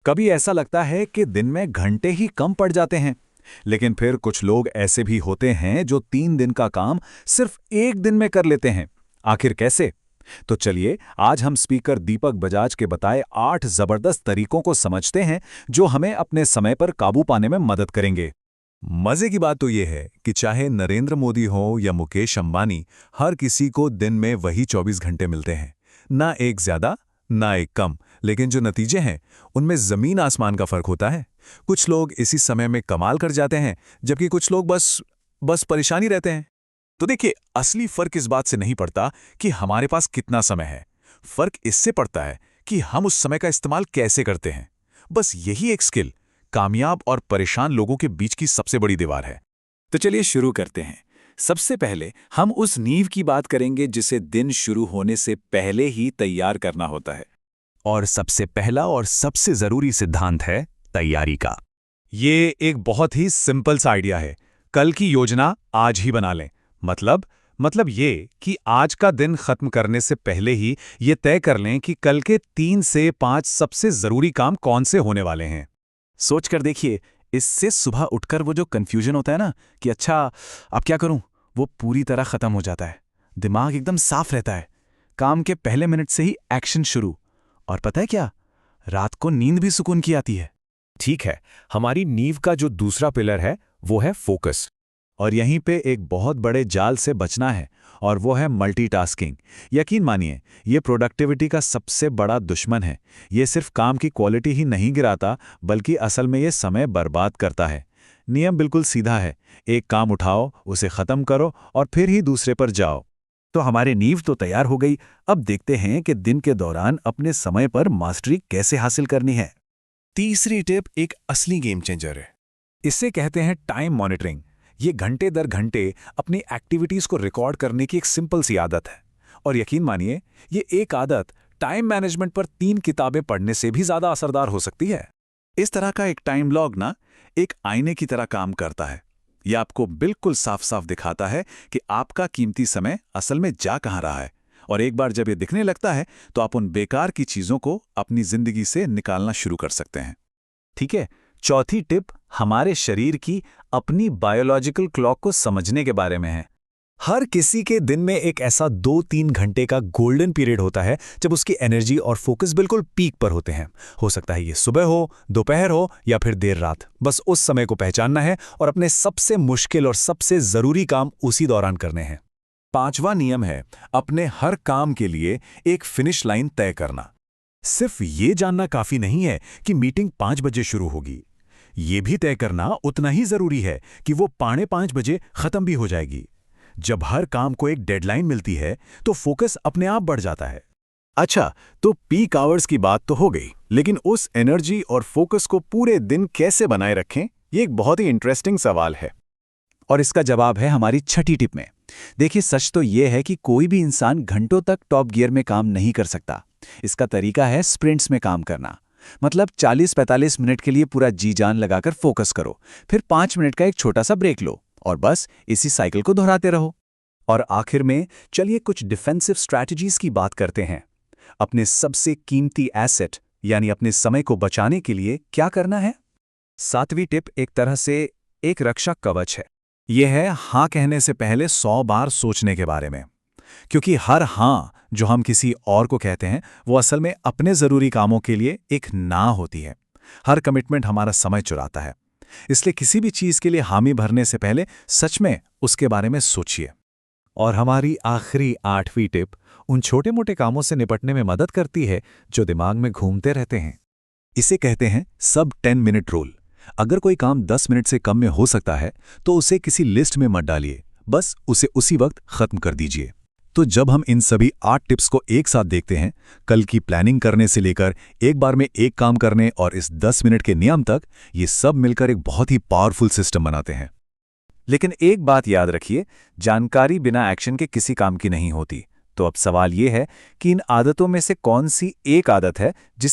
कभी ऐसा लगता है कि दिन में घंटे ही कम पड़ जाते हैं। लेकिन फिर कुछ लोग ऐसे भी होते हैं जो 3 दिन का काम सिर्फ एक दिन में कर लेते हैं। आखिर कैसे? तो चलिए आज हम स्पीकर दीपक बजाज के बताए 8 जबरदस्त तरीकों को समझते हैं जो हमें अपने समय पर काबू पाने में मदद करेंगे। मजे की बात तो ये है कि चाहे नरेंद्र मोदी हो या मुकेश अंबानी, हर किसी को दिन में वही 24 घंटे मिलते हैं। ना एक ज्यादा, ना एक कम, लेकिन जो नतीजे हैं उनमें जमीन आसमान का फर्क होता है। कुछ लोग इसी समय में कमाल कर जाते हैं, जबकि कुछ लोग बस परेशानी रहते हैं। तो देखिए, असली फर्क इस बात से नहीं पड़ता कि हमारे पास कितना समय है। फर्क इससे पड़ता है कि हम उस समय का इस्तेमाल कैसे करते हैं। बस यही एक स्किल कामयाब और परेशान लोगों के बीच की सबसे बड़ी दीवार है। तो चलिए शुरू करते हैं। सबसे पहले हम उस नींव की बात करेंगे जिसे दिन शुरू होने से पहले ही तैयार करना होता है। और सबसे पहला और सबसे जरूरी सिद्धांत है तैयारी का। ये एक बहुत ही सिंपल सा आइडिया है। कल की योजना आज ही बना लें। मतलब ये कि आज का दिन खत्म करने से पहले ही ये तय कर लें कि कल के 3 से 5 सबसे जरूरी काम कौन से होने वाले हैं। सोच कर देखिए, इससे सुबह उठकर वो जो कंफ्यूजन होता है ना कि अच्छा अब क्या करूं, वो पूरी तरह खत्म हो जाता है। दिमाग एकदम साफ रहता है। काम के पहले मिनट से ही एक्शन शुरू। और पता है क्या, रात को नींद भी सुकून की आती है। ठीक है, हमारी नींव का जो दूसरा पिलर है वो है फोकस। और यहीं पे एक बहुत बड़े जाल से बचना है, और वो है मल्टीटास्किंग। यकीन मानिए, ये प्रोडक्टिविटी का सबसे बड़ा दुश्मन है। ये सिर्फ काम की क्वालिटी ही नहीं गिराता, बल्कि असल में ये समय बर्बाद करता है। नियम बिल्कुल सीधा है, एक काम उठाओ, उसे खत्म करो और फिर ही दूसरे पर जाओ। तो हमारी नींव तो तैयार हो गई। अब देखते हैं कि दिन के दौरान अपने समय पर मास्टरी कैसे हासिल करनी है। तीसरी टिप एक असली गेम चेंजर है। इसे कहते हैं टाइम मॉनिटरिंग। ये घंटे दर घंटे अपनी एक्टिविटीज को रिकॉर्ड करने की एक सिंपल सी आदत है। और यकीन मानिए, ये एक आदत टाइम मैनेजमेंट पर 3 किताबें पढ़ने से भी ज्यादा असरदार हो सकती है। इस तरह का एक टाइम लॉग ना एक आईने की तरह काम करता है। यह आपको बिल्कुल साफ साफ दिखाता है कि आपका कीमती समय असल में जा कहाँ रहा है। और एक बार जब ये दिखने लगता है तो आप उन बेकार की चीजों को अपनी जिंदगी से निकालना शुरू कर सकते हैं। ठीक है, चौथी टिप हमारे शरीर की अपनी बायोलॉजिकल क्लॉक को समझने के बारे में है। हर किसी के दिन में एक ऐसा 2-3 घंटे का गोल्डन पीरियड होता है जब उसकी एनर्जी और फोकस बिल्कुल पीक पर होते हैं। हो सकता है ये सुबह हो, दोपहर हो या फिर देर रात। बस उस समय को पहचानना है और अपने सबसे मुश्किल और सबसे जरूरी काम उसी दौरान करने हैं। पांचवा नियम है अपने हर काम के लिए एक फिनिश लाइन तय करना। सिर्फ ये जानना काफी नहीं है कि मीटिंग 5 बजे शुरू होगी। ये भी तय करना उतना ही जरूरी है कि वो 4:45 बजे खत्म भी हो जाएगी। जब हर काम को एक डेडलाइन मिलती है तो फोकस अपने आप बढ़ जाता है। अच्छा, तो पीक आवर्स की बात तो हो गई, लेकिन उस एनर्जी और फोकस को पूरे दिन कैसे बनाए रखें, ये एक बहुत ही इंटरेस्टिंग सवाल है। और इसका जवाब है हमारी छठी टिप में। देखिए, सच तो ये है कि कोई भी इंसान घंटों तक टॉप गियर में काम नहीं कर सकता। इसका तरीका है स्प्रिंट्स में काम करना। मतलब 40-45 मिनट के लिए पूरा जी जान लगाकर फोकस करो, फिर 5 मिनट का एक छोटा सा ब्रेक लो और बस इसी साइकिल को दोहराते रहो। और आखिर में चलिए कुछ डिफेंसिव स्ट्रैटेजीज की बात करते हैं। अपने सबसे कीमती एसेट यानी अपने समय को बचाने के लिए क्या करना है? 7वीं टिप एक तरह से एक रक्षा कवच है। यह है हाँ कहने से पहले 100 बार सोचने के बारे में। क्योंकि हर हाँ जो हम किसी और को कहते हैं वो असल में अपने जरूरी कामों के लिए एक ना होती है। हर कमिटमेंट हमारा समय चुराता है। इसलिए किसी भी चीज के लिए हामी भरने से पहले सच में उसके बारे में सोचिए। और हमारी आखिरी 8वीं टिप उन छोटे मोटे कामों से निपटने में मदद करती है जो दिमाग में घूमते रहते हैं। इसे कहते हैं सब 10 मिनट रूल। अगर कोई काम 10 मिनट से कम में हो सकता है तो उसे किसी लिस्ट में मत डालिए, बस उसे उसी वक्त खत्म कर दीजिए। तो जब हम इन सभी 8 टिप्स को एक साथ देखते हैं, कल की प्लानिंग करने से लेकर एक बार में एक काम करने और इस 10 मिनट के नियम तक, ये सब मिलकर एक बहुत ही पावरफुल सिस्टम बनाते हैं। लेकिन एक बात याद रखिए, जानकारी बिना एक्शन के किसी काम की नहीं होती। तो अब सवाल ये है कि इन आदतों में से कौन सी एक आदत है जिसे